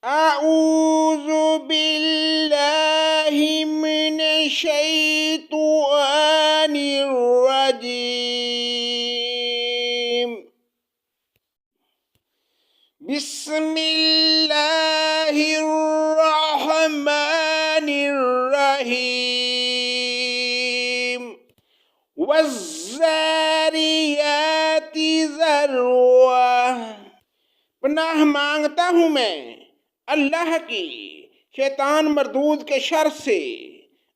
أعوذ بالله من الشيطان الرجيم. بسم الله الرحمن الرحيم. والذاريات ذروا. پناہ مانگتا ہوں میں اللہ کی شیطان مردود کے شر سے،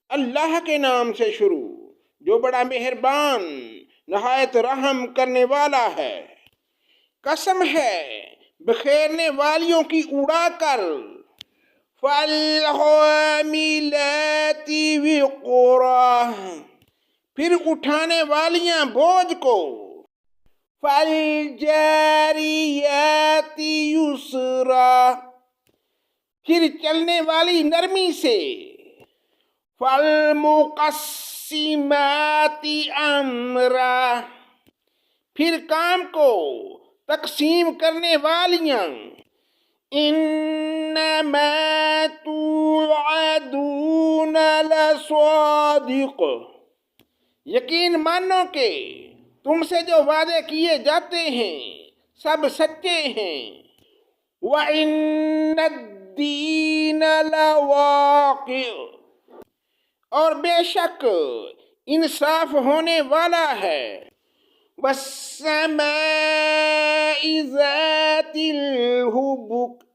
اللہ کے نام سے شروع جو بڑا مہربان نہایت رحم کرنے والا ہے۔ قسم ہے بکھیرنے والیوں کی اڑا کر، فَالْحَامِلَاتِ وِقْرًا، پھر اٹھانے والیاں بوجھ کو، فَالْجَارِيَاتِ يُسْرًا، پھر چلنے والی نرمی سے، فَالْمُقَسِّمَاتِ أَمْرًا، پھر کام کو تقسیم کرنے والیاں، إِنَّمَا تُوعَدُونَ لَصَادِقٌ، یقین مانو کہ تم سے جو وعدے کیے جاتے ہیں سب سچے ہیں۔ وَإِنَّ الدِّينَ لَوَاقِعٌ، اور بے شک انصاف ہونے والا ہے۔ وَالسَّمَاءِ ذَاتِ الْحُبُكِ،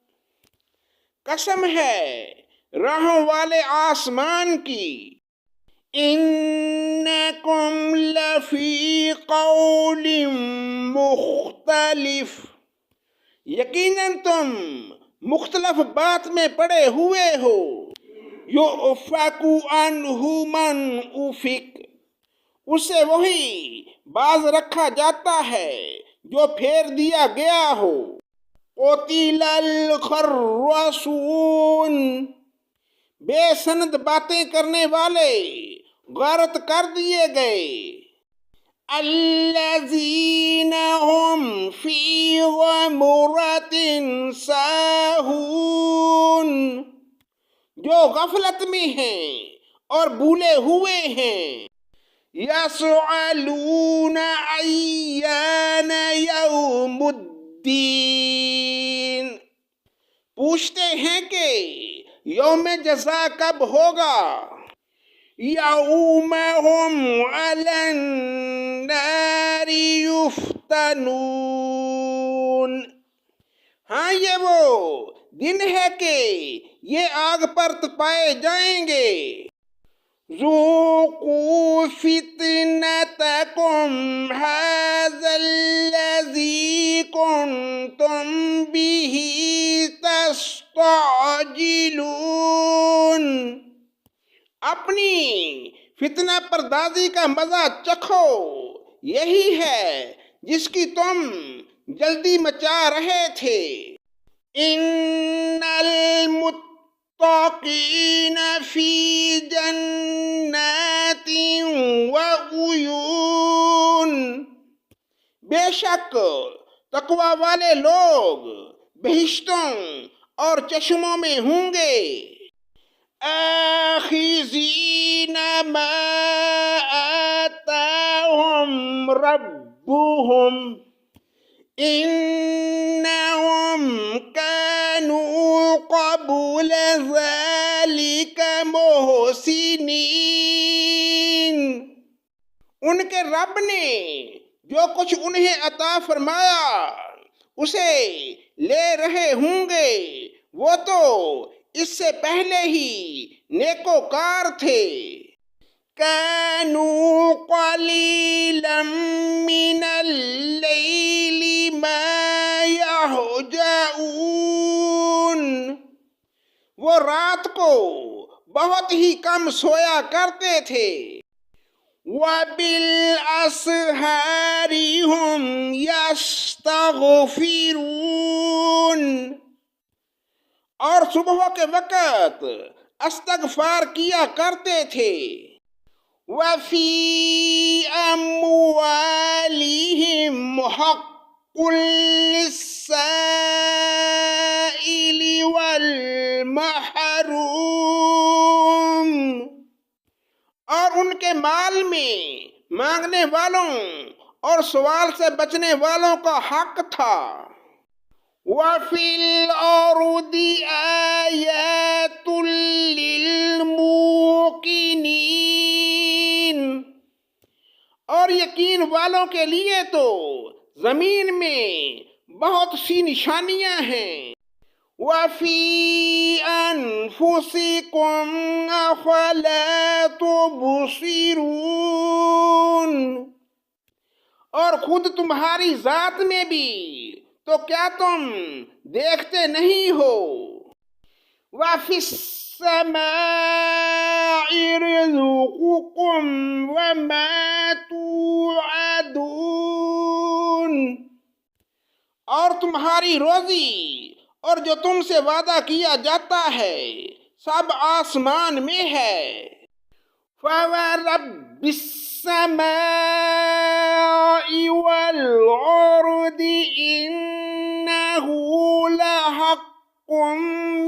قسم ہے راہوں والے آسمان کی۔ إِنَّكُمْ لَفِي قَوْلٍ مُخْتَلِفٍ، یقیناً تم مختلف بات میں پڑے ہوئے ہو۔ يُؤْفَكُ عَنْهُ مَنْ أُفِكَ، اسے وہی باز رکھا جاتا ہے جو پھیر دیا گیا ہو۔ قُتِلَ الْخَرَّاصُونَ، بے سند باتیں کرنے والے غارت کر دیے گئے۔ الَّذِينَ هُمْ فِي غَمْرَةٍ سَاهُونَ، جو غفلت میں ہیں اور بھولے ہوئے ہیں۔ يَسْأَلُونَ أَيَّانَ يَوْمُ الدِّينِ، پوچھتے ہیں کہ یوم جزا کب ہوگا۔ یوم ہم علی النار یفتنون، ہاں یہ وہ دن ہے کہ یہ آگ پر تپائے جائیں گے۔ ذوقوا فتنتکم ھذا الذی کنتم بہ تستعجلون، اپنی فتنہ پردازی کا مزہ چکھو، یہی ہے جس کی تم جلدی مچا رہے تھے۔ ان المتقین فی جنات وعیون، بے شک تقوی والے لوگ بہشتوں اور چشموں میں ہوں گے۔ آخذین ما آتاہم ربہم انہم کانوا قبل ذلک محسنین، ان کے رب نے جو کچھ انہیں عطا فرمایا اسے لے رہے ہوں گے، وہ تو اس سے پہلے ہی نیکوکار تھے۔ كانوا قليلا من الليل ما يهجعون، وہ رات کو بہت ہی کم سویا کرتے تھے۔ وَبِالْأَسْحَارِ هُمْ يَسْتَغْفِرُونَ، اور صبح کے وقت استغفار کیا کرتے تھے۔ وَفِي أَمْوَالِهِمْ حَقٌّ لِلسَّائِلِ وَالْمَحْرُومِ، کے مال میں مانگنے والوں اور سوال سے بچنے والوں کا حق تھا۔ وَفِي الْأَرْضِ آيَاتٌ لِّلْمُوقِنِينَ، اور یقین والوں کے لیے تو زمین میں بہت سی نشانیاں ہیں۔ وَفِي أَنفُسِكُمْ أَفَلَا تُبْصِرُونَ، اور خود تمہاری ذات میں بھی تو کیا تم دیکھتے نہیں ہو؟ وَفِي السَّمَاءِ رِزْقُكُمْ وَمَا تُوعَدُونَ، اور تمہاری روزی اور جو تم سے وعدہ کیا جاتا ہے سب آسمان میں ہے۔ فَوَرَبِّ السَّمَاءِ وَالْأَرْضِ إِنَّهُ لَحَقٌّ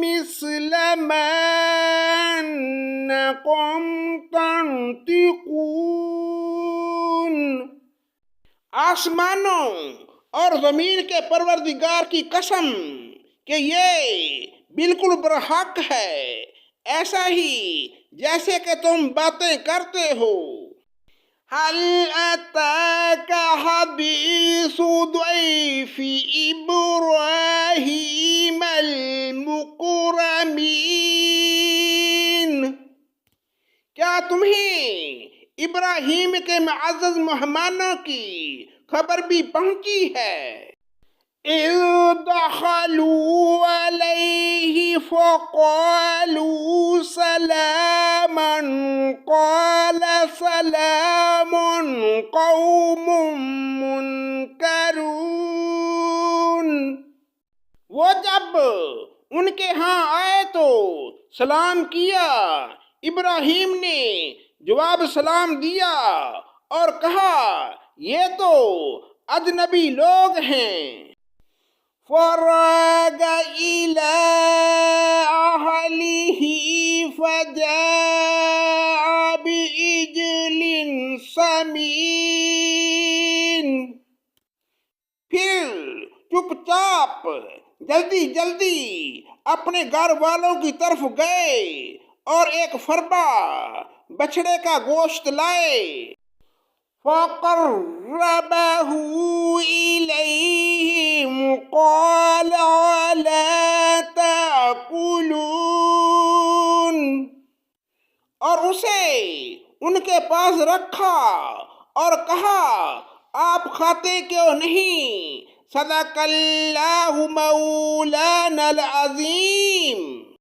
مِثْلَ مَا أَنَّكُمْ تَنطِقُونَ، آسمانوں اور زمین کے پروردگار کی قسم کہ یہ بالکل برحق ہے، ایسا ہی جیسے کہ تم باتیں کرتے ہو۔ هل أتاك حديث ضيف إبراهيم المكرمين، کیا تمہیں ابراہیم کے معزز مہمانوں کی خبر بھی پہنچی ہے؟ إِذْ دَخَلُوا عَلَيْهِ فَقَالُوا سَلَامًا قَالَ سَلَامٌ قَوْمٌ مُنْكَرُونَ، وہ جب ان کے ہاں آئے تو سلام کیا، ابراہیم نے جواب سلام دیا اور کہا یہ تو اجنبی لوگ ہیں۔ فَرَاغَ إِلَىٰ أَهْلِهِ فَجَاءَ بِعِجْلٍ سَمِينٍ، پھر چپ چاپ جلدی جلدی اپنے گھر والوں کی طرف گئے اور ایک فربا بچڑے کا گوشت لائے۔ فَقَرَّبَهُ إِلَيْهِمْ قَالَ أَلَا تَأْكُلُونَ، اور اسے ان کے پاس رکھا اور کہا آپ کھاتے کیوں نہیں؟ صدق اللہ مولانا العظیم۔